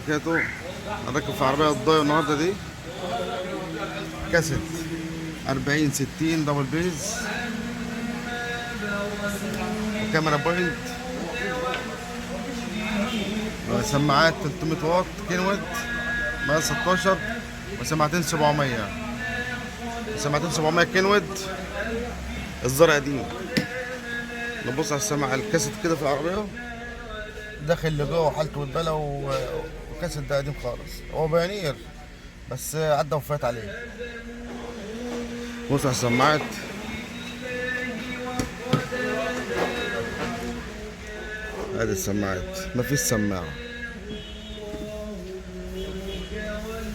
وبركاته. هنركب في عربية الضايع النهاردة دي كاسيت 4060 دبل بيز وكاميرا بوينت، سماعات 300 واط كينوود مقاس 16 وسماعتين 700 كينوود. الزر قديم. نبص على السماعة الكاسيت كده في العربية داخل لجوه وحالته والبلا والكاسيت ده قديم خالص، هو بايونير بس عدى وفات عليه. بص على السماعات، ادي السماعات مفيش سماعة،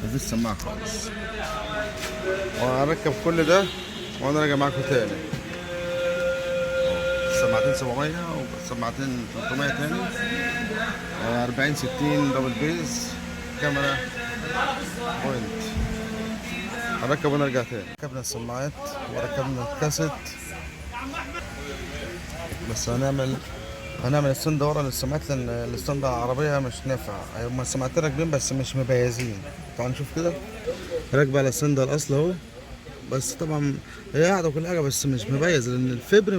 مفيش سماعة خالص. وهركب كل ده وانا راجع معاكم تاني. سماعتين 700 وسماعتين 300 تاني، 4060 دبل بيز كاميرا بوينت. هنركب ونرجع تاني. ركبنا السماعات وركبنا الكاسيت، بس هنعمل الستاند ورا للسماعات لان الستاند العربية مش نافع. هما السماعتين راكبين بس مش مبيزين. تعال نشوف كده. راكبة على الستاند الاصل اهو، بس طبعا هي قاعدة وكل حاجة بس مش مبيز لان الفبر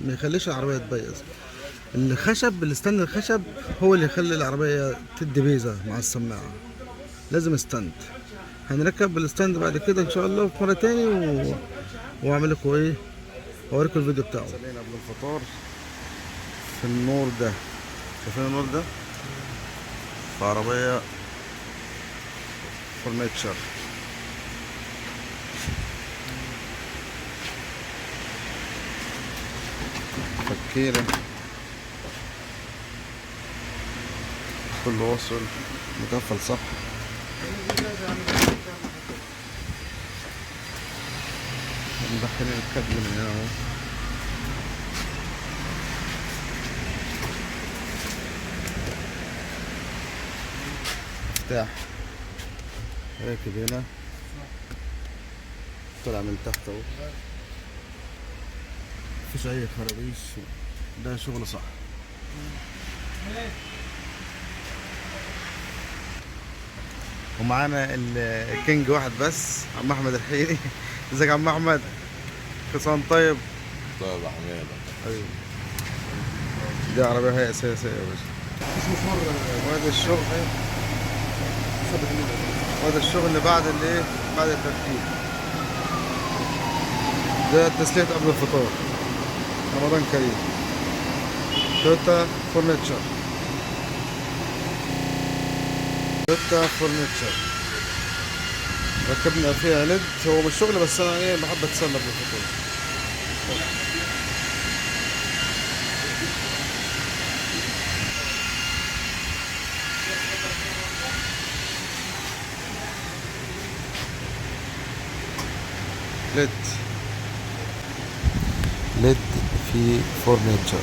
ما يخليش العربية تبيز. الخشب الستاند الخشب هو اللي يخلي العربية تدي بيزة مع السماعة. لازم ستاند. هنركب الستاند بعد كده ان شاء الله في مرة تاني واعمل لكم ايه، واوريكم الفيديو بتاعه. صلينا قبل الفطار في النور ده، شايفين النور ده؟ في عربية فرنيتشر. فكيرة كله واصل متقفل صح. مدخلين الكابل من هنا اهو. مفتاح راكب هنا طلع من تحت اهو، مفيش اي خرابيش، ده شغل صح. ومعانا الكينج واحد بس، عم احمد الحيري. ازيك يا عم احمد؟ كل سنه طيب. طيب يا حماده. ايوه دي عربيه هي اساسيه يا باشا. وهذا الشغل وهذا الشغل اللي بعد الايه، بعد التركيب. ده التسلية قبل الفطار. رمضان كريم. تويوتا فورنيتشر. تويوتا فورنيتشر ركبنا فيها ليد. هو مش شغل بس انا ايه بحب اتسلى بالفطور. ليد في فورنيتشر.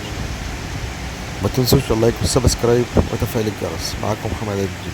ما تنسوش اللايك والسبسكرايب وتفعيل الجرس. معاكم محمد الجي.